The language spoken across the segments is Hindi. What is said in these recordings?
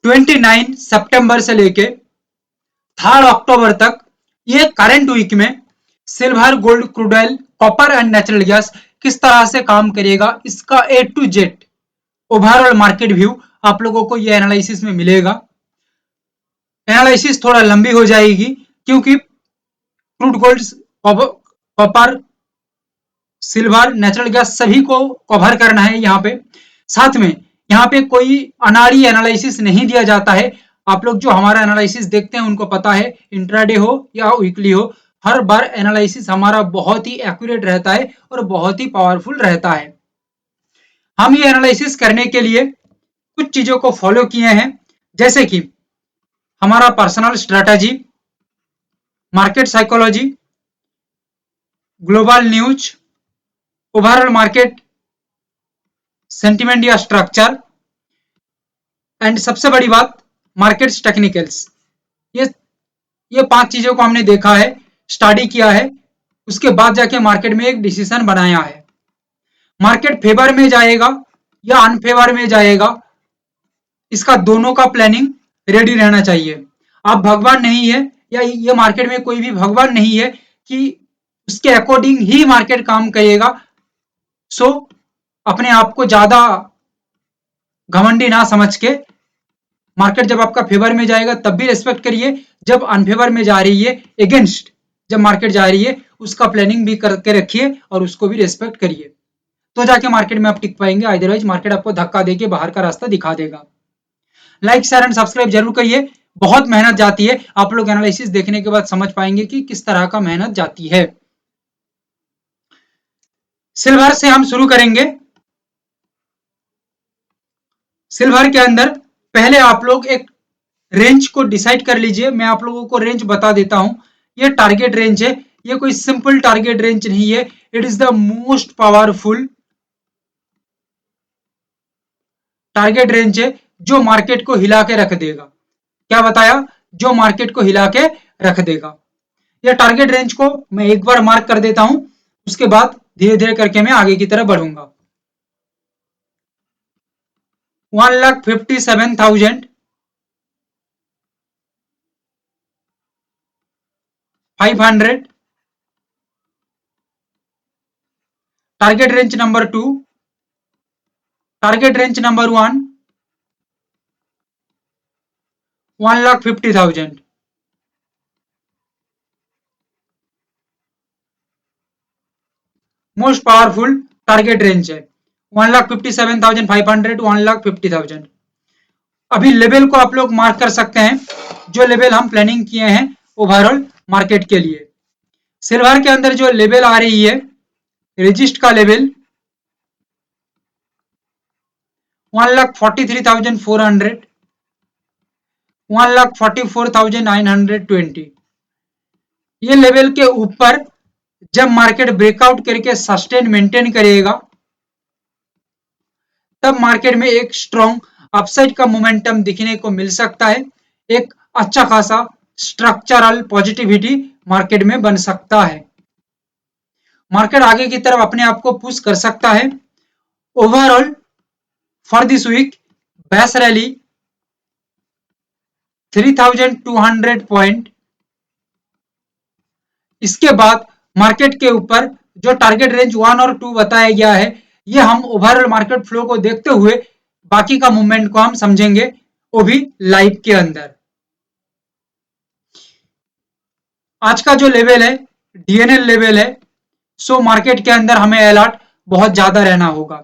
29 सितंबर से लेके 3 अक्टूबर तक ये करंट वीक में silver, gold, crude oil, copper and natural gas किस तरह से काम करेगा, इसका A to Z overall market view आप लोगों को ये एनालिसिस में मिलेगा। एनालिसिस थोड़ा लंबी हो जाएगी क्योंकि crude, gold, copper, silver, natural gas सभी को कवर करना है यहाँ पे। साथ में यहाँ पे कोई अनाड़ी एनालिसिस नहीं दिया जाता है। आप लोग जो हमारा एनालिसिस देखते हैं उनको पता है, इंट्राडे हो या वीकली हो, हर बार एनालिसिस हमारा बहुत ही एक्यूरेट रहता है और बहुत ही पावरफुल रहता है। हम ये एनालिसिस करने के लिए कुछ चीजों को फॉलो किए हैं, जैसे कि हमारा personal strategy, market psychology, global news, overall market sentiment या स्ट्रक्चर, एंड सबसे बड़ी बात मार्केट्स टेक्निकल्स। ये ये 5 चीजों को हमने देखा है, स्टडी किया है, उसके बाद जाके मार्केट में एक डिसीजन बनाया है। मार्केट फेवर में जाएगा या अनफेवर में जाएगा, इसका दोनों का प्लानिंग रेडी रहना चाहिए। आप भगवान नहीं है या ये मार्केट में कोई भी भगवान नहीं है कि उसके अकॉर्डिंग ही मार्केट काम करेगा। सो अपने आप को ज्यादा घमंडी ना समझ के मार्केट जब आपका फेवर में जाएगा तब भी रिस्पेक्ट करिए, जब अनफेवर में जा रही है, अगेंस्ट जब मार्केट जा रही है, उसका प्लानिंग भी करके रखिए और उसको भी रिस्पेक्ट करिए, तो जाके मार्केट में आप टिक पाएंगे। अदरवाइज मार्केट आपको धक्का देके बाहर का रास्ता दिखा देगा। लाइक, शेयर एंड सब्सक्राइब जरूर करिए। बहुत मेहनत जाती है, आप लोग एनालिसिस देखने के बाद समझ पाएंगे कि किस तरह का मेहनत जाती है। सिल्वर से हम शुरू करेंगे। सिल्वर के अंदर पहले आप लोग एक रेंज को डिसाइड कर लीजिए। मैं आप लोगों को रेंज बता देता हूं। ये टारगेट रेंज है, ये कोई सिंपल टारगेट रेंज नहीं है। It is the most powerful target range है जो मार्केट को हिला के रख देगा। क्या बताया? जो मार्केट को हिला के रख देगा। यह टारगेट रेंज को मैं एक बार मार्क कर देता हूं, उसके बाद धीरे धीरे करके मैं आगे की तरफ बढ़ूंगा। 1,57,500, target range number 2, target range number 1, 1,50,000, most powerful target range है 1,57,500, 1,50,000। अभी लेवल को आप लोग मार्क कर सकते हैं, जो लेवल हम प्लानिंग किए हैं ओवरऑल मार्केट के लिए। सिल्वर के अंदर जो लेवल आ रही है, रेजिस्ट का लेवल 1,43,400, 1,44,920। ये लेवल के ऊपर जब मार्केट ब्रेकआउट करके सस्टेन मेंटेन करेगा, तब मार्केट में एक स्ट्रॉन्ग अपसाइड का मोमेंटम दिखने को मिल सकता है। एक अच्छा खासा स्ट्रक्चरल पॉजिटिविटी मार्केट में बन सकता है। मार्केट आगे की तरफ अपने आप को पुश कर सकता है। Overall for this weak base rally 3,200 point. इसके बाद मार्केट के ऊपर जो टारगेट रेंज 1 और 2 बताया गया है, ये हम ओवरऑल मार्केट फ्लो को देखते हुए बाकी का मूवमेंट को हम समझेंगे, वो भी लाइव के अंदर। आज का जो लेवल है डीएनएल लेवल है, सो मार्केट के अंदर हमें अलर्ट बहुत ज्यादा रहना होगा।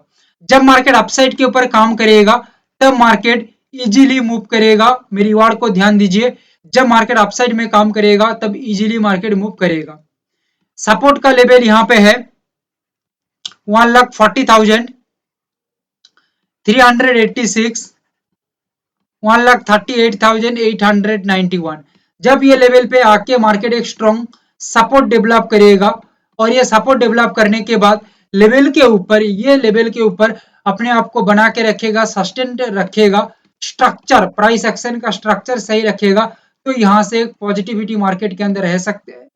जब मार्केट अपसाइड के ऊपर काम करेगा तब मार्केट इजीली मूव करेगा। मेरी वर्ड को ध्यान दीजिए, जब मार्केट अपसाइड में काम करेगा तब इजीली मार्केट मूव करेगा। सपोर्ट का लेवल यहां पे है 1,40,000, 386, 1,38,891। जब ये लेवल पे आके मार्केट एक स्ट्रॉन्ग सपोर्ट डेवलप करेगा और ये सपोर्ट डेवलप करने के बाद लेवल के ऊपर, ये लेवल के ऊपर अपने आप को बना के रखेगा, सस्टेन रखेगा, स्ट्रक्चर प्राइस एक्शन का स्ट्रक्चर सही रखेगा, तो यहां से पॉजिटिविटी मार्केट के अंदर रह सकते हैं,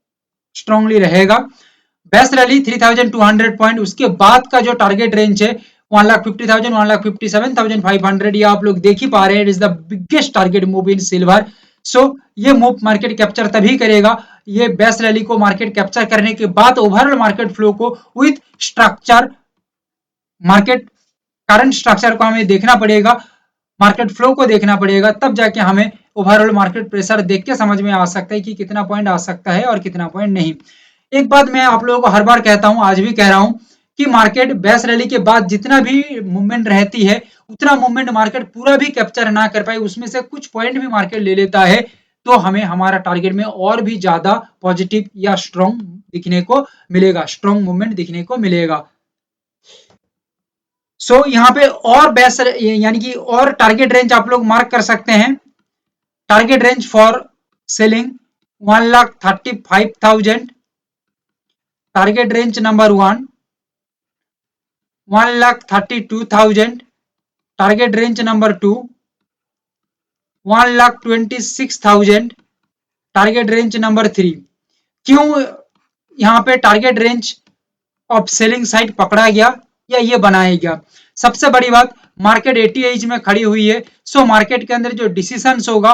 स्ट्रांगली रहेगा। Best rally 3,200 point. उसके बाद का जो टारगेट रेंज है 1,50,000, 1,57,500 ये आप लोग देख ही पा रहे हैं, it is the biggest target move in silver. So ये मूव मार्केट कैप्चर तभी करेगा, ये बेस रैली को मार्केट कैप्चर करने के बाद ओवरऑल मार्केट फ्लो को with structure, market current structure को हमें देखना पड़ेगा, मार्केट फ्लो को देखना पड़ेगा, तब जाके हमें ओवरऑल मार्केट प्रेशर देख के समझ में आ सकता है कि कितना पॉइंट आ सकता है और कितना पॉइंट नहीं। एक बात मैं आप लोगों को हर बार कहता हूं, आज भी कह रहा हूं कि मार्केट बेस रैली के बाद जितना भी मूवमेंट रहती है उतना मूवमेंट मार्केट पूरा भी कैप्चर ना कर पाए, उसमें से कुछ पॉइंट भी मार्केट ले लेता है, तो हमें हमारा टारगेट में और भी ज्यादा पॉजिटिव या स्ट्रॉन्ग दिखने को मिलेगा, स्ट्रॉन्ग मूवमेंट दिखने को मिलेगा। सो यहाँ पे और बेस यानी कि और टारगेट रेंज आप लोग मार्क कर सकते हैं। Target range for selling 1,35,000, target range number 1 1,32,000, target range number 2 1,26,000, target range number 3। क्यों यहाँ पे target range of selling side पकड़ा गया या ये बनाया गया? सबसे बड़ी बात, मार्केट 80 एज में खड़ी हुई है, सो मार्केट के अंदर जो डिसीजन होगा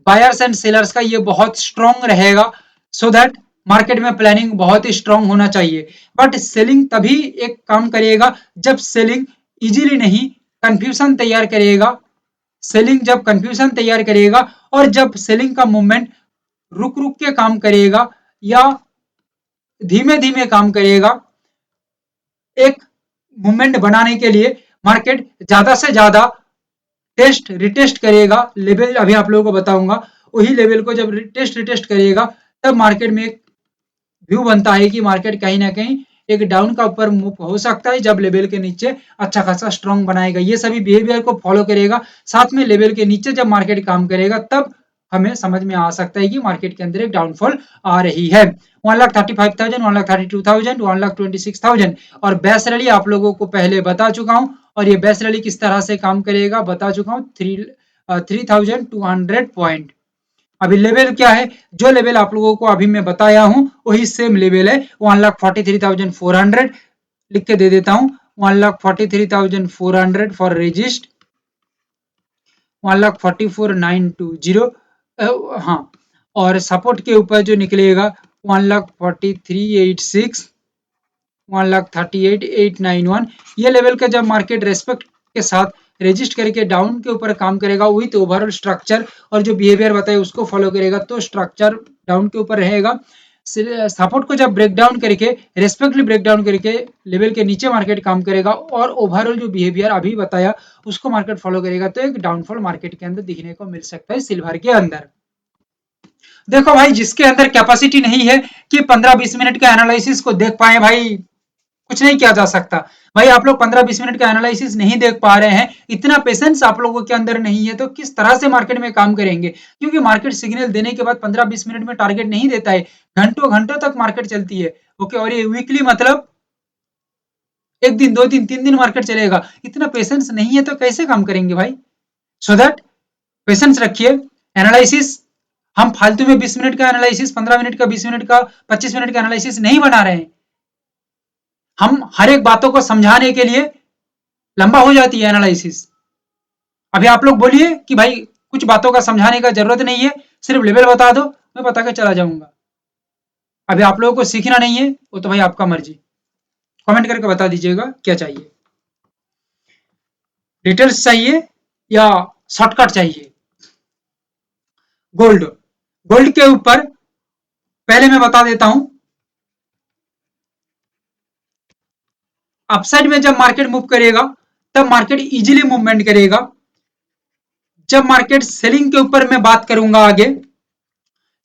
बायर्स एंड सेलर्स का ये बहुत स्ट्रॉन्ग रहेगा, सो दैट मार्केट में प्लानिंग बहुत ही स्ट्रॉन्ग होना चाहिए। बट सेलिंग तभी एक काम करेगा जब सेलिंग इजीली नहीं, कंफ्यूजन तैयार करेगा, सेलिंग जब कंफ्यूजन तैयार करेगा और जब सेलिंग का मूवमेंट रुक रुक के काम करेगा या धीमे धीमे काम करेगा, एक मूवमेंट बनाने के लिए मार्केट ज्यादा से ज्यादा टेस्ट रिटेस्ट करेगा, लेवल अभी आप लोगों को बताऊंगा, वही लेवल को जब टेस्ट रिटेस्ट करेगा तब मार्केट में एक व्यू बनता है कि मार्केट कहीं ना कहीं एक डाउन का ऊपर मूव हो सकता है, जब लेवल के नीचे अच्छा खासा स्ट्रॉन्ग बनाएगा, ये सभी बिहेवियर को फॉलो करेगा, साथ में लेवल के नीचे जब मार्केट काम करेगा तब हमें समझ में आ सकता है कि मार्केट के अंदर एक डाउनफॉल आ रही है। 1,35,000, 1,32,000, 1,26,000 और बेस रैली आप लोगों को पहले बता चुका हूं, और ये बेस रैली किस तरह से काम करेगा बता चुका हूं, 3,200 पॉइंट। अभी लेवल क्या है, जो लेवल आप लोगों को अभी मैं बताया हूं वही सेम लेवल है, 1,43,400 लिख के दे देता हूं, 1,43,400 फॉर रेजिस्ट, 1,44,920, हाँ, और सपोर्ट के ऊपर जो निकलेगा 1,43,860, 1,38,891, ये लेवल का जब मार्केट रेस्पेक्ट के साथ रेजिस्ट करके डाउन के ऊपर काम करेगा विथ ओवरऑल स्ट्रक्चर और जो बिहेवियर बताए उसको फॉलो करेगा, तो स्ट्रक्चर डाउन के ऊपर रहेगा। सपोर्ट को जब ब्रेक डाउन करके रेस्पेक्टली ब्रेक डाउन करके लेवल के नीचे मार्केट काम करेगा और ओवरऑल जो बिहेवियर अभी बताया उसको मार्केट फॉलो करेगा, तो एक डाउनफॉल मार्केट के अंदर दिखने को मिल सकता है सिल्वर के अंदर। देखो भाई, जिसके अंदर कैपेसिटी नहीं है कि 15-20 मिनट के एनालिसिस को देख पाए, भाई कुछ नहीं किया जा सकता। भाई आप लोग 15-20 मिनट का एनालिसिस नहीं देख पा रहे हैं, इतना पेशेंस आप लोगों के अंदर नहीं है, तो किस तरह से मार्केट में काम करेंगे? क्योंकि मार्केट सिग्नल देने के बाद 15-20 मिनट में टारगेट नहीं देता है, घंटों घंटों तक मार्केट चलती है। ओके, और ये वीकली मतलब एक दिन, 2 दिन, 3 दिन मार्केट चलेगा, इतना पेशेंस नहीं है तो कैसे काम करेंगे भाई? सो दैट पेशेंस रखिए। एनालिसिस हम फालतू में 20 मिनट का एनालिसिस, 15 मिनट का, 20 मिनट का, 25 मिनट का एनालिसिस नहीं बना रहे हैं। हम हर एक बातों को समझाने के लिए लंबा हो जाती है एनालिसिस। अभी आप लोग बोलिए कि भाई कुछ बातों का समझाने का जरूरत नहीं है, सिर्फ लेवल बता दो, मैं बता के चला जाऊंगा। अभी आप लोगों को सीखना नहीं है, वो तो भाई आपका मर्जी, कमेंट करके बता दीजिएगा क्या चाहिए, डिटेल्स चाहिए या शॉर्टकट चाहिए। गोल्ड, गोल्ड के ऊपर पहले मैं बता देता हूं, अपसाइड में जब मार्केट मूव करेगा तब मार्केट इजीली मूवमेंट करेगा। जब मार्केट सेलिंग के ऊपर मैं बात करूंगा, आगे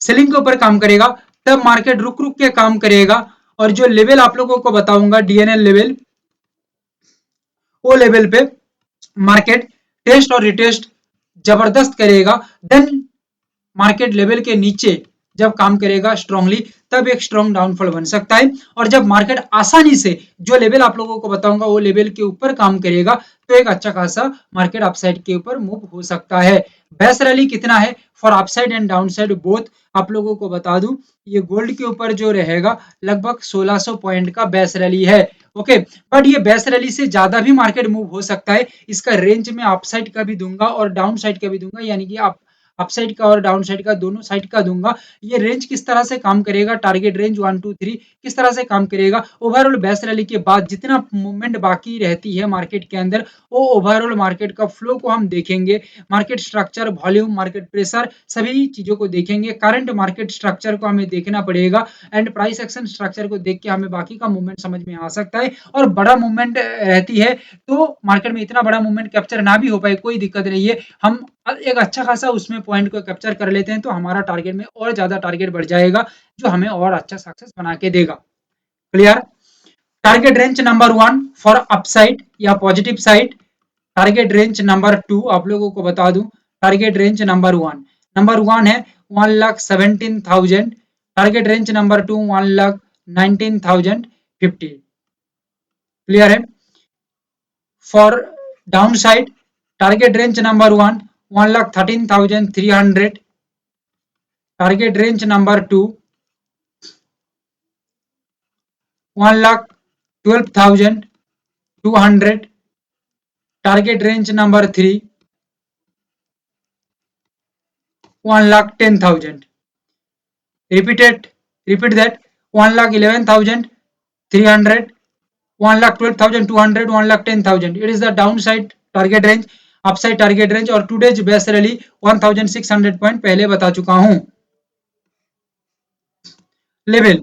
सेलिंग के ऊपर काम करेगा तब मार्केट रुक रुक के काम करेगा, और जो लेवल आप लोगों को बताऊंगा डीएनएल लेवल, वो लेवल पे मार्केट टेस्ट और रिटेस्ट जबरदस्त करेगा। देन मार्केट लेवल के नीचे जब काम करेगा स्ट्रांगली, तब एक स्ट्रॉन्ग डाउनफॉल बन सकता है। और जब मार्केट आसानी से जो लेवल आप लोगों को बताऊंगा वो लेवल के ऊपर काम करेगा, तो एक अच्छा खासा मार्केट अपसाइड के ऊपर मूव हो सकता है। बेस रैली कितना है for upside and downside both, आप लोगों को बता दूं ये गोल्ड के ऊपर जो रहेगा लगभग 1600 पॉइंट का बेस रैली है। ओके, बट ये बेस रैली से ज्यादा भी मार्केट मूव हो सकता है। इसका रेंज में अपसाइड का भी दूंगा और डाउन साइड का भी दूंगा, यानी कि आप अपसाइड का और डाउन साइड का दोनों साइड का दूंगा। ये रेंज किस तरह से काम करेगा, टारगेट रेंज 1 2 3 किस तरह से काम करेगा, ओवरऑल बेस रैली के बाद जितना मूवमेंट बाकी रहती है मार्केट के अंदर वो ओवरऑल मार्केट का फ्लो को हम देखेंगे, market structure, volume, market pressure, सभी चीजों को देखेंगे। करंट मार्केट स्ट्रक्चर को हमें देखना पड़ेगा एंड प्राइस एक्शन स्ट्रक्चर को देख के हमें बाकी का मूवमेंट समझ में आ सकता है। और बड़ा मूवमेंट रहती है तो मार्केट में इतना बड़ा मूवमेंट कैप्चर ना भी हो पाए कोई दिक्कत नहीं है, हम एक अच्छा खासा उसमें पॉइंट को कैप्चर कर लेते हैं तो हमारा टारगेट में और ज्यादा टारगेट बढ़ जाएगा जो हमें और अच्छा सक्सेस बना के देगा। Clear? Target range number 1 for upside या positive side, target range number 2 आप लोगों को बता दूं, टारगेट रेंज नंबर 1 है 1,17,000, टारगेट रेंज नंबर 2 1,19,050। क्लियर है? For down side target range number 1 1,13,300, target range number 2 1,12,200, target range number 3 1,10,000। Repeated, repeat that 1,11,300, 1,12,200, 1,10,000. It is the downside target range, upside target range और today's base rally 1,600 पॉइंट पहले बता चुका हूं। लेवल,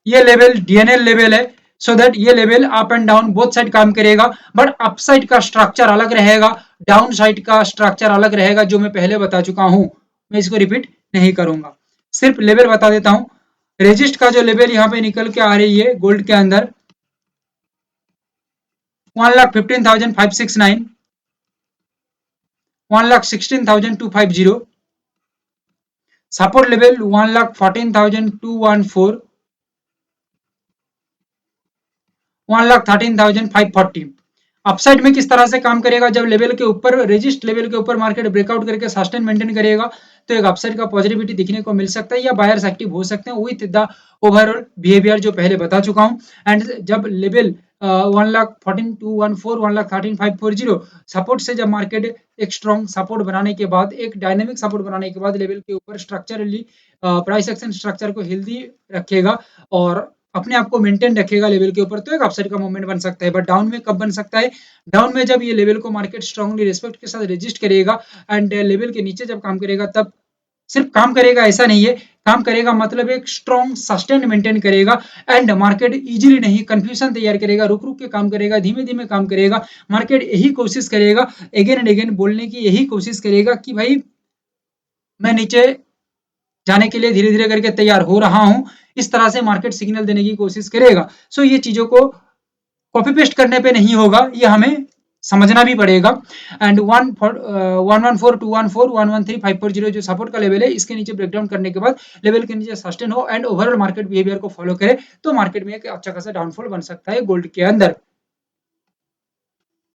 ये लेवल डीएनएल लेवल है, सो दैट ये level up and down both side काम करेगा, बट अपसाइड का स्ट्रक्चर अलग रहेगा, डाउन साइड का स्ट्रक्चर अलग रहेगा जो मैं पहले बता चुका हूं, मैं इसको रिपीट नहीं करूंगा, सिर्फ लेवल बता देता हूं। रेजिस्ट का जो लेवल यहाँ पे निकल के आ रही है गोल्ड के अंदर 1,15,569, 1,16,250, सपोर्ट लेवल 1,14,214, 1,13,540। अपसाइड में किस तरह से काम करेगा, जब लेवल के ऊपर, रेजिस्ट लेवल के ऊपर मार्केट ब्रेकआउट करके सस्टेन मेंटेन करेगा तो एक अपसाइड का पॉजिटिविटी दिखने को मिल सकता है या बायर्स एक्टिव हो सकते हैं विद द ओवरऑल बिहेवियर जो पहले बता चुका हूं। एंड जब लेवल 1,14,214, 1,13,540 सपोर्ट से जब मार्केट एक स्ट्रॉन्ग सपोर्ट बनाने के बाद, एक डायनेमिक सपोर्ट बनाने के बाद लेवल के ऊपर स्ट्रक्चरली प्राइस एक्शन स्ट्रक्चर को हेल्दी रखेगा और अपने आप को मेंटेन रखेगा लेवल के ऊपर तो एक अपसाइड का मूवमेंट बन सकता है। बट डाउन में कब बन सकता है, डाउन में जब ये लेवल को मार्केट स्ट्रांगली रिस्पेक्ट के साथ रेजिस्ट करेगा एंड लेवल के नीचे जब काम करेगा, तब सिर्फ काम करेगा ऐसा नहीं है, काम करेगा मतलब एक स्ट्रॉन्ग सस्टेन मेंटेन करेगा एंड मार्केट इजीली नहीं, कंफ्यूजन तैयार करेगा, रुक रुक के काम करेगा, धीमे धीमे काम करेगा। मार्केट यही कोशिश करेगा, अगेन एंड अगेन बोलने की यही कोशिश करेगा कि भाई मैं नीचे जाने के लिए धीरे धीरे करके तैयार हो रहा हूं, इस तरह से मार्केट सिग्नल देने की कोशिश करेगा। सो ये चीजों को कॉपी पेस्ट करने पे नहीं होगा, ये हमें समझना भी पड़ेगा। एंड 114,214, 113,540 जो सपोर्ट का लेवल है, इसके नीचे ब्रेकडाउन करने के बाद लेवल के नीचे सस्टेन हो एंड ओवरऑल मार्केट बिहेवियर को फॉलो करे तो मार्केट में एक अच्छा खासा डाउनफॉल बन सकता है गोल्ड के अंदर।